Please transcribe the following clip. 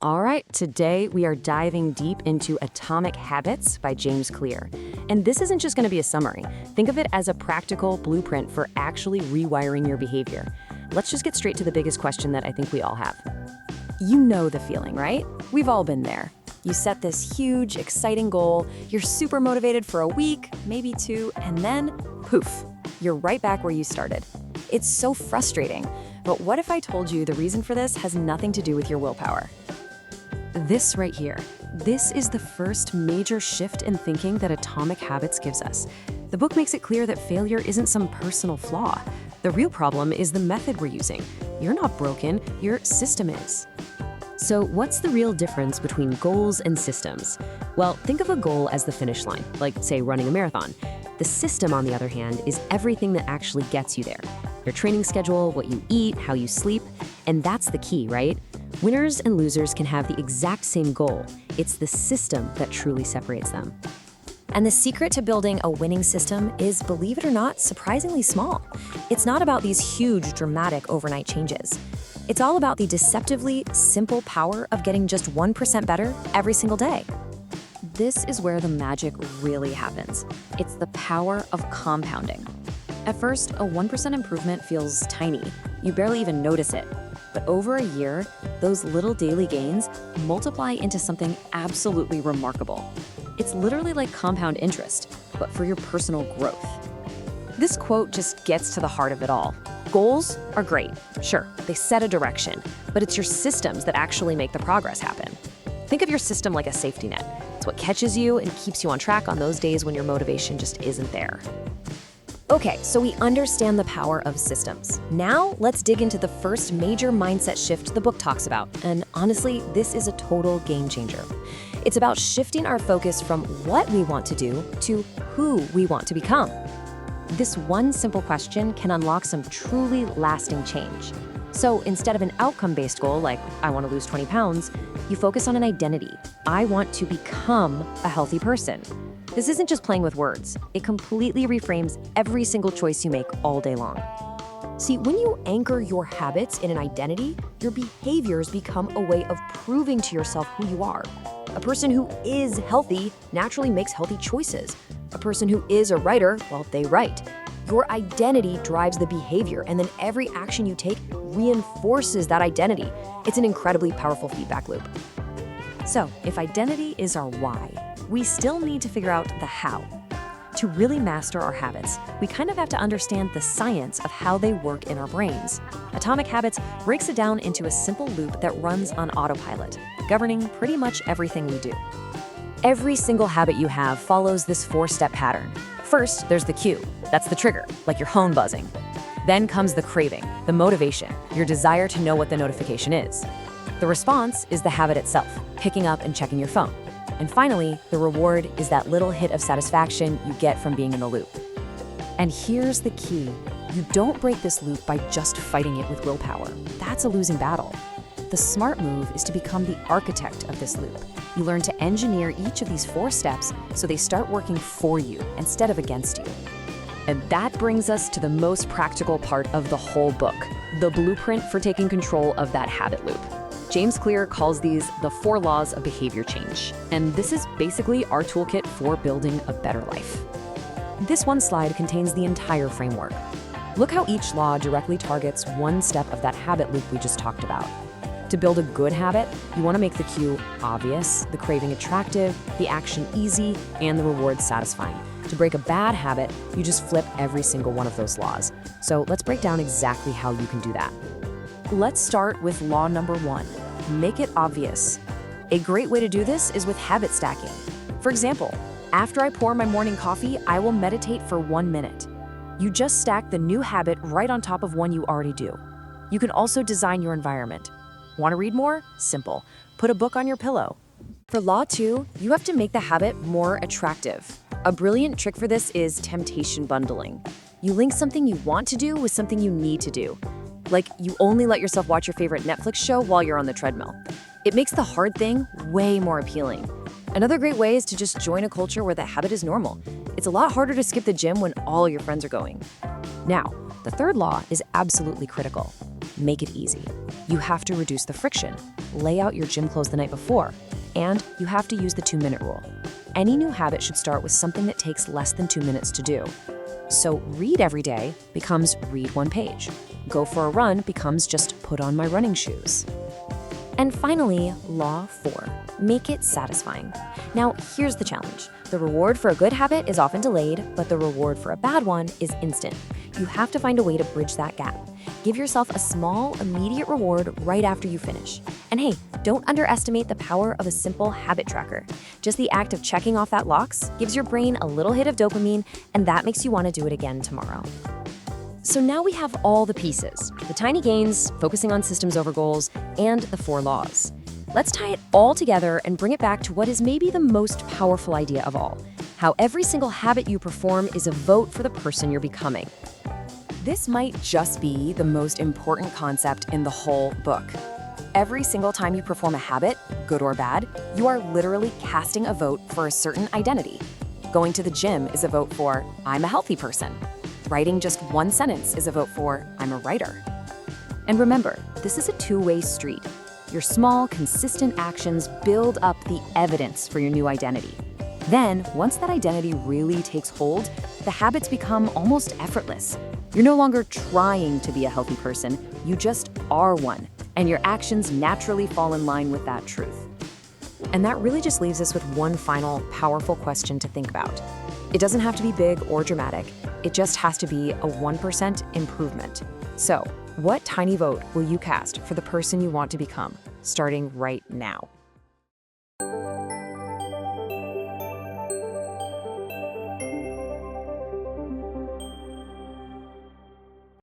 All right, today we are diving deep into Atomic Habits by James Clear. And this isn't just going to be a summary. Think of it as a practical blueprint for actually rewiring your behavior. Let's just get straight to the biggest question that I think we all have. You know the feeling, right? We've all been there. You set this huge, exciting goal, you're super motivated for a week, maybe two, and then, poof, you're right back where you started. It's so frustrating. But what if I told you the reason for this has nothing to do with your willpower? This right here, this is the first major shift in thinking that Atomic Habits gives us. The book makes it clear that failure isn't some personal flaw. The real problem is the method we're using. You're not broken, your system is. So what's the real difference between goals and systems? Well, think of a goal as the finish line, like, say, running a marathon. The system, on the other hand, is everything that actually gets you there. Your training schedule, what you eat, how you sleep, and that's the key, right? Winners and losers can have the exact same goal. It's the system that truly separates them. And the secret to building a winning system is, believe it or not, surprisingly small. It's not about these huge, dramatic overnight changes. It's all about the deceptively simple power of getting just 1% better every single day. This is where the magic really happens. It's the power of compounding. At first, a 1% improvement feels tiny. You barely even notice it. But over a year, those little daily gains multiply into something absolutely remarkable. It's literally like compound interest, but for your personal growth. This quote just gets to the heart of it all. Goals are great. Sure, they set a direction, but it's your systems that actually make the progress happen. Think of your system like a safety net. It's what catches you and keeps you on track on those days when your motivation just isn't there. Okay, so we understand the power of systems. Now, let's dig into the first major mindset shift the book talks about. And honestly, this is a total game changer. It's about shifting our focus from what we want to do to who we want to become. This one simple question can unlock some truly lasting change. So instead of an outcome-based goal like, I want to lose 20 pounds, you focus on an identity. I want to become a healthy person. This isn't just playing with words. It completely reframes every single choice you make all day long. See, when you anchor your habits in an identity, your behaviors become a way of proving to yourself who you are. A person who is healthy naturally makes healthy choices. A person who is a writer, well, they write. Your identity drives the behavior, and then every action you take reinforces that identity. It's an incredibly powerful feedback loop. So, if identity is our why, we still need to figure out the how. To really master our habits, we kind of have to understand the science of how they work in our brains. Atomic Habits breaks it down into a simple loop that runs on autopilot, governing pretty much everything we do. Every single habit you have follows this 4-step pattern. First, there's the cue. That's the trigger, like your phone buzzing. Then comes the craving, the motivation, your desire to know what the notification is. The response is the habit itself, picking up and checking your phone. And finally, the reward is that little hit of satisfaction you get from being in the loop. And here's the key. You don't break this loop by just fighting it with willpower. That's a losing battle. The smart move is to become the architect of this loop. You learn to engineer each of these 4 steps so they start working for you instead of against you. And that brings us to the most practical part of the whole book, the blueprint for taking control of that habit loop. James Clear calls these the 4 Laws of Behaviour Change, and this is basically our toolkit for building a better life. This one slide contains the entire framework. Look how each law directly targets one step of that habit loop we just talked about. To build a good habit, you want to make the cue obvious, the craving attractive, the action easy, and the reward satisfying. To break a bad habit, you just flip every single one of those laws. So let's break down exactly how you can do that. Let's start with law number 1. Make it obvious. A great way to do this is with habit stacking. For example, after I pour my morning coffee, I will meditate for 1 minute. You just stack the new habit right on top of one you already do. You can also design your environment. Want to read more? Simple. Put a book on your pillow. For law 2, you have to make the habit more attractive. A brilliant trick for this is temptation bundling. You link something you want to do with something you need to do. Like, you only let yourself watch your favorite Netflix show while you're on the treadmill. It makes the hard thing way more appealing. Another great way is to just join a culture where the habit is normal. It's a lot harder to skip the gym when all your friends are going. Now, the third law is absolutely critical. Make it easy. You have to reduce the friction. Lay out your gym clothes the night before. And you have to use the 2-minute rule. Any new habit should start with something that takes less than 2 minutes to do. So read every day becomes read 1 page. Go for a run becomes just put on my running shoes. And finally, Law 4, make it satisfying. Now, here's the challenge. The reward for a good habit is often delayed, but the reward for a bad one is instant. You have to find a way to bridge that gap. Give yourself a small, immediate reward right after you finish. And hey, don't underestimate the power of a simple habit tracker. Just the act of checking off that box gives your brain a little hit of dopamine, and that makes you want to do it again tomorrow. So now we have all the pieces, the tiny gains, focusing on systems over goals, and the 4 laws. Let's tie it all together and bring it back to what is maybe the most powerful idea of all, how every single habit you perform is a vote for the person you're becoming. This might just be the most important concept in the whole book. Every single time you perform a habit, good or bad, you are literally casting a vote for a certain identity. Going to the gym is a vote for, I'm a healthy person. Writing just 1 sentence is a vote for, I'm a writer. And remember, this is a 2-way street. Your small, consistent actions build up the evidence for your new identity. Then, once that identity really takes hold, the habits become almost effortless. You're no longer trying to be a healthy person, you just are one, and your actions naturally fall in line with that truth. And that really just leaves us with one final, powerful question to think about. It doesn't have to be big or dramatic. It just has to be a 1% improvement. So, what tiny vote will you cast for the person you want to become, starting right now?